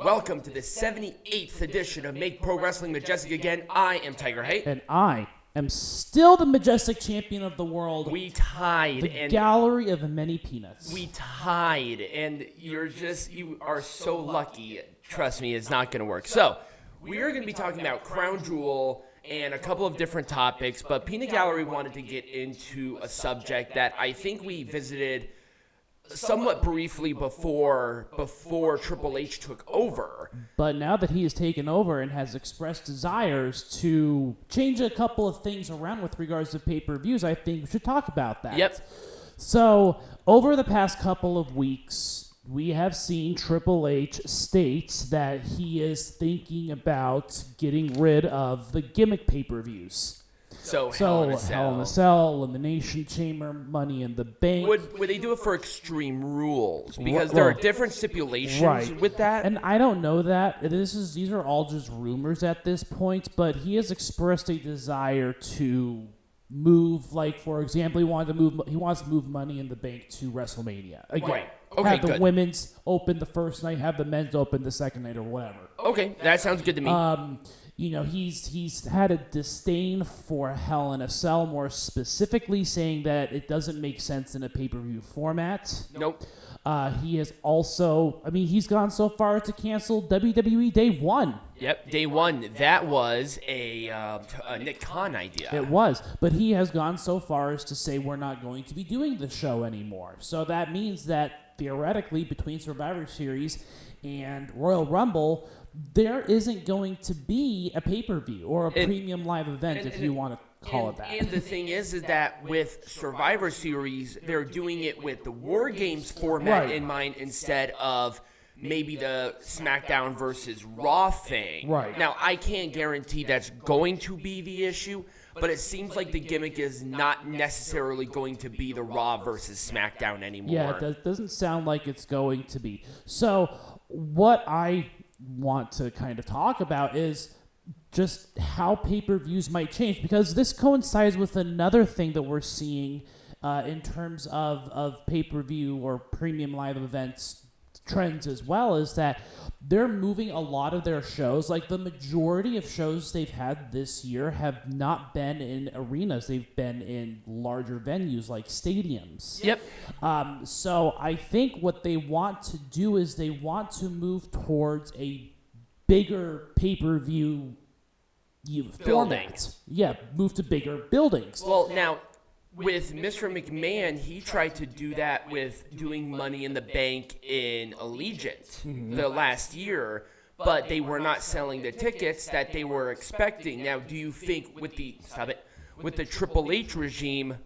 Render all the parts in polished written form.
Welcome to the 78th edition of Make Pro Wrestling Majestic Again. I am Tiger Hate. And I am still the Majestic Champion of the world. We tied. The gallery of many peanuts. We tied, and you are so lucky. Trust me, it's not going to work. So, we are going to be talking about Crown Jewel and a couple of different topics, but Peanut Gallery wanted to get into a subject that I think we visited somewhat briefly before Triple H took over. But now that he has taken over and has expressed desires to change a couple of things around with regards to pay-per-views, I think we should talk about that. Yep. So, over the past couple of weeks, we have seen Triple H state that he is thinking about getting rid of the gimmick pay-per-views. So Hell in a Cell, Elimination Chamber, Money in the Bank. Would they do it for Extreme Rules? Because there are different stipulations with that. And I don't know that. These are all just rumors at this point, but he has expressed a desire to move, like, for example, he wants to move Money in the Bank to WrestleMania. Again, right. Okay, have the good. women's open the first night, have the men's open the second night, or whatever. Okay, that sounds good to me. He's had a disdain for Hell in a Cell, more specifically saying that it doesn't make sense in a pay-per-view format. Nope. He has also, he's gone so far to cancel WWE Day 1. Yep, Day 1. That was a Nick Khan idea. It was, but he has gone so far as to say we're not going to be doing the show anymore. So that means that theoretically, between Survivor Series and Royal Rumble, there isn't going to be a pay-per-view or a premium live event, if you want to call it that. And the thing is that with Survivor Series, they're doing it with the War Games format in mind instead of maybe the SmackDown versus Raw thing. Right. Now, I can't guarantee that's going to be the issue, but it seems like the gimmick is not necessarily going to be the Raw versus SmackDown anymore. Yeah, it doesn't sound like it's going to be. So what I want to kind of talk about is just how pay-per-views might change, because this coincides with another thing that we're seeing in terms of pay-per-view or premium live events trends as well, is that they're moving a lot of their shows. Like, the majority of shows they've had this year have not been in arenas. They've been in larger venues like stadiums. Yep. So I think what they want to do is they want to move towards a bigger pay-per-view format. Yeah, move to bigger buildings. Well, now, with Mr. McMahon, he tried to do that with doing Money in the Bank in Allegiant the last year, but they were not selling the tickets that they were expecting. Now, do you think with the Triple H regime,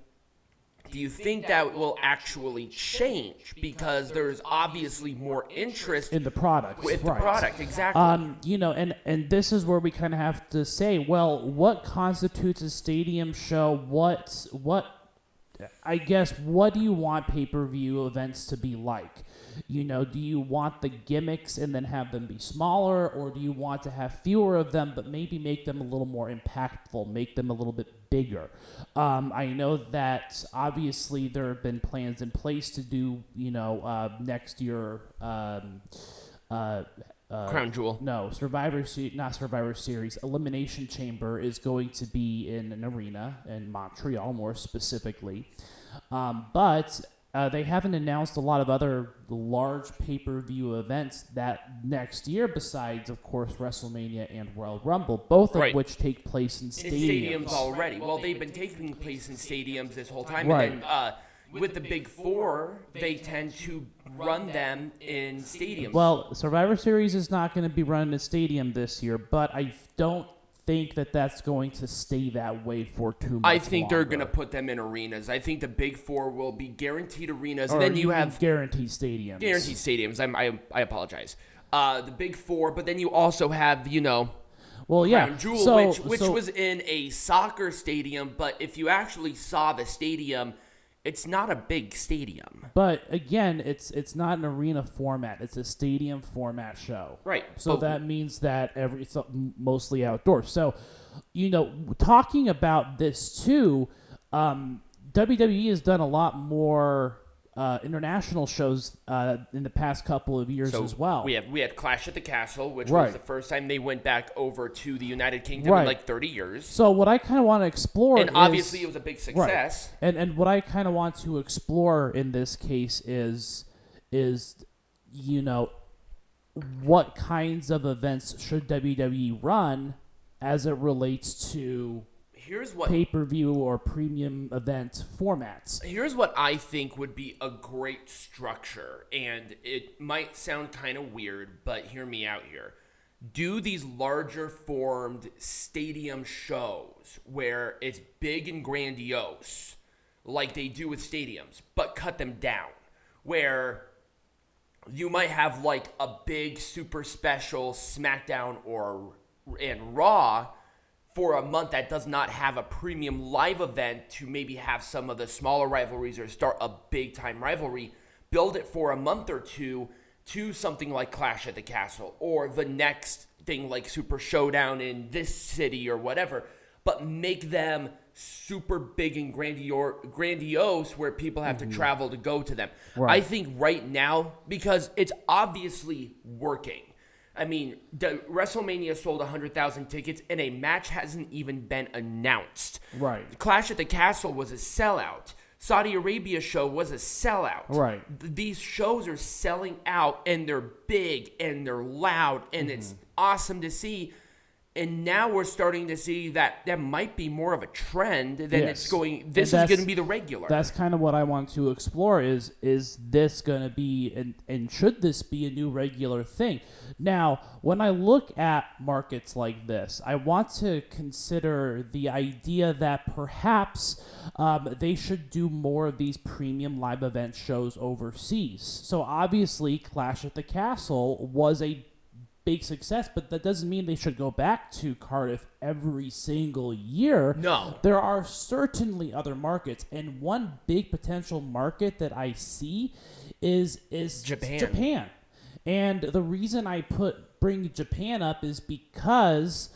do you think that will actually change? Because there's obviously more interest in the product. With the product, exactly. And this is where we kind of have to say, well, what constitutes a stadium show? What do you want pay-per-view events to be like? Do you want the gimmicks and then have them be smaller, or do you want to have fewer of them but maybe make them a little more impactful, make them a little bit bigger? I know that obviously there have been plans in place to do, next year. Crown Jewel. No, not Survivor Series. Elimination Chamber is going to be in an arena in Montreal, more specifically. But they haven't announced a lot of other large pay-per-view events that next year, besides, of course, WrestleMania and Royal Rumble, both of which take place in stadiums. In stadiums already. Well, they've been taking place in stadiums this whole time. Right. And then, with the Big Four, they tend to run them in stadiums. Well, Survivor Series is not going to be run in a stadium this year, but I don't think that that's going to stay that way for too much I think longer. they're going to put them in arenas. I think the Big Four will be guaranteed arenas. Or and then you have guaranteed stadiums. Guaranteed stadiums. I apologize. The Big Four, but then you also have, Crown Jewel, which was in a soccer stadium, but if you actually saw the stadium, it's not a big stadium. But again, it's not an arena format. It's a stadium format show. Right. So that means that it's mostly outdoors. So, talking about this too, WWE has done a lot more international shows in the past couple of years as well. We had Clash at the Castle, which Right. was the first time they went back over to the United Kingdom Right. in like 30 years. So what I kind of want to explore And obviously it was a big success. Right. And what I kind of want to explore in this case is what kinds of events should WWE run as it relates to pay-per-view or premium event formats. Here's what I think would be a great structure, and it might sound kind of weird, but hear me out here. Do these larger formed stadium shows where it's big and grandiose, like they do with stadiums, but cut them down, where you might have like a big super special SmackDown and Raw for a month that does not have a premium live event to maybe have some of the smaller rivalries or start a big time rivalry, build it for a month or two to something like Clash at the Castle or the next thing like Super Showdown in this city or whatever, but make them super big and grandiose where people have to travel to go to them. Right. I think right now, because it's obviously working. I mean, the WrestleMania sold 100,000 tickets, and a match hasn't even been announced. Right. Clash at the Castle was a sellout. Saudi Arabia show was a sellout. Right. These shows are selling out, and they're big, and they're loud, and it's awesome to see. And now we're starting to see that there might be more of a trend than it's going. This is going to be the regular. That's kind of what I want to explore. Is this going to be and should this be a new regular thing? Now, when I look at markets like this, I want to consider the idea that perhaps they should do more of these premium live event shows overseas. So obviously, Clash at the Castle was a big success, but that doesn't mean they should go back to Cardiff every single year. No. There are certainly other markets, and one big potential market that I see is Japan. And the reason I bring Japan up is because,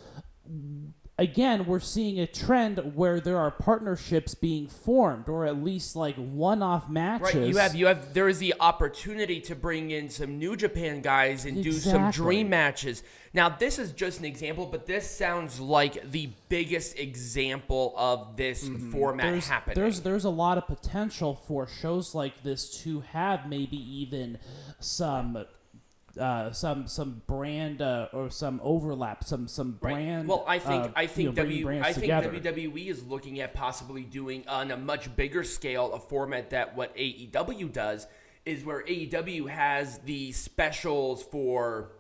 again, we're seeing a trend where there are partnerships being formed, or at least like one-off matches. Right, there is the opportunity to bring in some New Japan guys and do some dream matches. Now, this is just an example, but this sounds like the biggest example of this format happening. There's a lot of potential for shows like this to have maybe even some brand or some overlap, some brand. Well, I think together. WWE is looking at possibly doing on a much bigger scale a format that what AEW does is where AEW has the specials for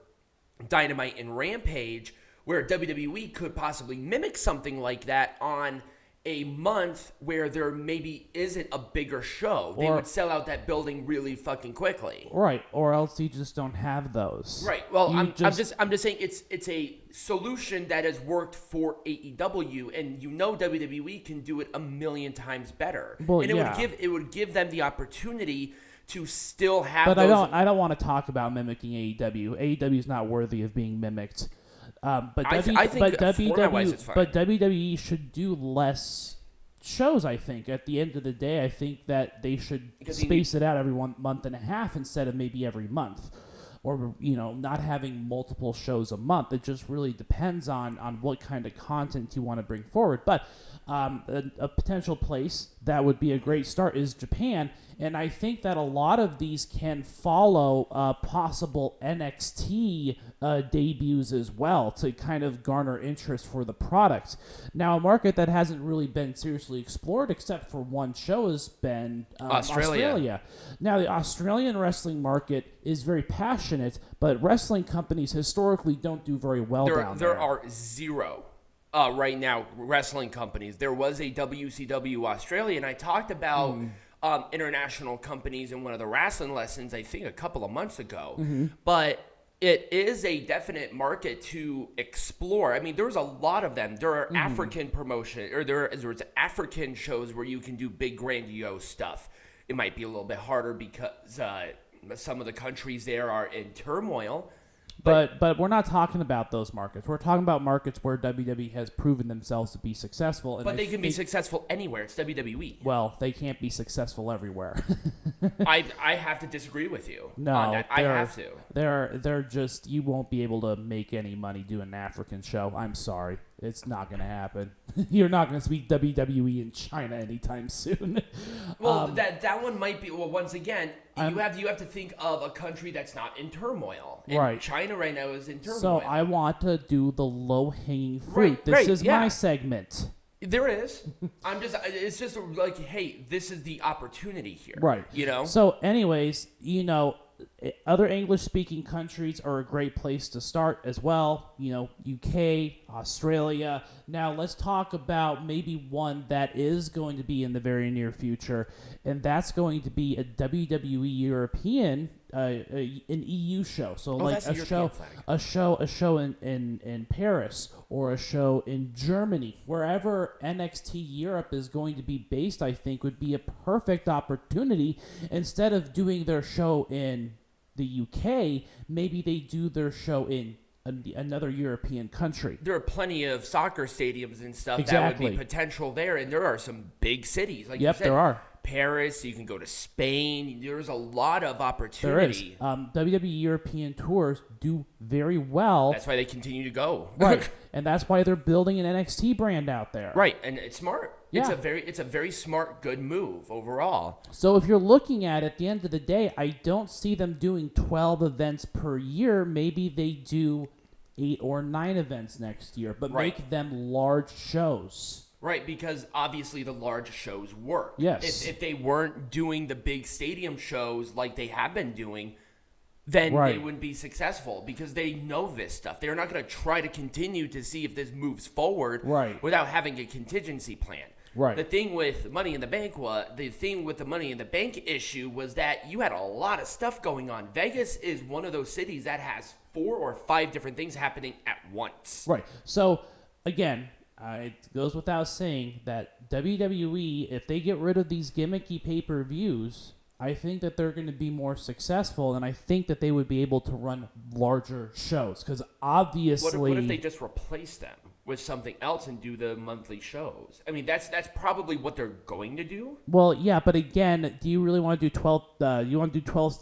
Dynamite and Rampage, where WWE could possibly mimic something like that on a month where there maybe isn't a bigger show. They would sell out that building really fucking quickly. Right, or else you just don't have those. Right. Well, I'm just saying it's a solution that has worked for AEW, and WWE can do it a million times better. Well, and it would give them the opportunity to still have. But I don't want to talk about mimicking AEW. AEW is not worthy of being mimicked. But WWE should do less shows, I think. At the end of the day, I think that they should space it out every 1 month and a half instead of maybe every month. Or, not having multiple shows a month. It just really depends on what kind of content you want to bring forward. But a potential place that would be a great start is Japan. And I think that a lot of these can follow possible NXT debuts as well to kind of garner interest for the product. Now, a market that hasn't really been seriously explored except for one show has been Australia. Now, the Australian wrestling market is very passionate, but wrestling companies historically don't do very well down there. There are zero right now wrestling companies. There was a WCW Australia, and I talked about international companies in one of the wrestling lessons, I think a couple of months ago. But it is a definite market to explore. I mean, there's a lot of them. There are African promotion, or there's African shows where you can do big grandiose stuff. It might be a little bit harder because some of the countries there are in turmoil. But we're not talking about those markets. We're talking about markets where WWE has proven themselves to be successful. And but they can be successful anywhere. It's WWE. Well, they can't be successful everywhere. I have to disagree with you no, on that. I have to. They're just, you won't be able to make any money doing an African show. I'm sorry. It's not going to happen. You're not going to see WWE in China anytime soon. Well, that one might be. Well, once again, you have to think of a country that's not in turmoil. And right. China right now is in turmoil. So I want to do the low-hanging fruit. This is my segment. There is. It's just like, hey, this is the opportunity here. Right. You know? So anyways, other English-speaking countries are a great place to start as well. UK, Australia. Now let's talk about maybe one that is going to be in the very near future, and that's going to be a WWE European, an EU show. So like a show in Paris or a show in Germany, wherever NXT Europe is going to be based. I think would be a perfect opportunity. Instead of doing their show in the UK, maybe they do their show in another European country. There are plenty of soccer stadiums and stuff that would be potential there, and there are some big cities. Like you said, there are. Paris, you can go to Spain. There's a lot of opportunity. There is. WWE European tours do very well. That's why they continue to go. Right. And that's why they're building an NXT brand out there. Right, and it's smart. Yeah. It's a very smart, good move overall. So if you're looking at the end of the day, I don't see them doing 12 events per year. Maybe they do 8 or 9 events next year, but make them large shows. Right, because obviously the large shows work. Yes. If they weren't doing the big stadium shows like they have been doing, then they wouldn't be successful because they know this stuff. They're not going to try to continue to see if this moves forward without having a contingency plan. Right. The thing with Money in the Bank issue was that you had a lot of stuff going on. Vegas is one of those cities that has 4 or 5 different things happening at once. Right. So again, it goes without saying that WWE, if they get rid of these gimmicky pay-per-views, I think that they're going to be more successful, and I think that they would be able to run larger shows. Because obviously, what if they just replace them with something else and do the monthly shows? I mean, that's probably what they're going to do. Well, yeah, but again, do you really want to do 12? You want to do 12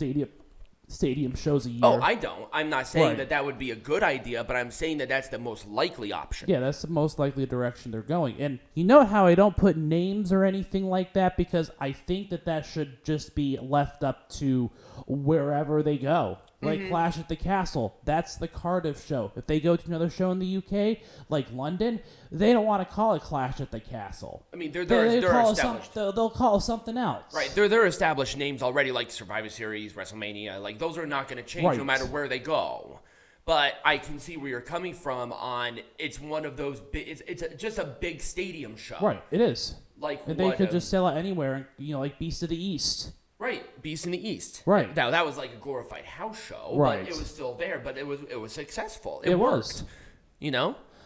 stadium shows a year? Oh, I don't. I'm not saying that would be a good idea, but I'm saying that that's the most likely option. Yeah, that's the most likely direction they're going. And you know how I don't put names or anything like that? Because I think that should just be left up to wherever they go. Like Clash at the Castle, that's the Cardiff show. If they go to another show in the UK, like London, they don't want to call it Clash at the Castle. I mean, they're established. They'll call it something else. Right, they're established names already, like Survivor Series, WrestleMania. Like, those are not going to change no matter where they go. But I can see where you're coming from on it's one of those big, just a big stadium show. Right, it is. Like, and they could just sell it anywhere, like Beast of the East. Right, Beast in the East. Right. Now that was like a glorified house show, right. But it was still there. But it was successful. It worked.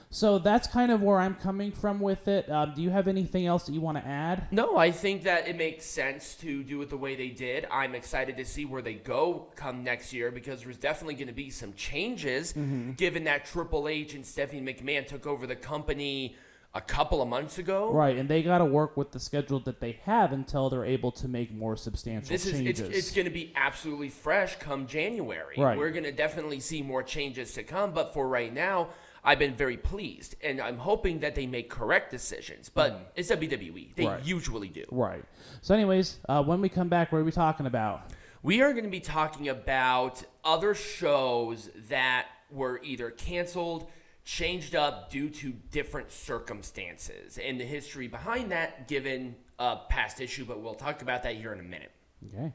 So that's kind of where I'm coming from with it. Do you have anything else that you want to add? No, I think that it makes sense to do it the way they did. I'm excited to see where they go come next year because there's definitely going to be some changes, given that Triple H and Stephanie McMahon took over the company a couple of months ago. Right, and they got to work with the schedule that they have until they're able to make more substantial changes. It's going to be absolutely fresh come January. Right. We're going to definitely see more changes to come, but for right now, I've been very pleased, and I'm hoping that they make correct decisions. But it's WWE. They usually do. Right. So anyways, when we come back, what are we talking about? We are going to be talking about other shows that were either canceled, changed up due to different circumstances, and the history behind that given a past issue, but we'll talk about that here in a minute. Okay.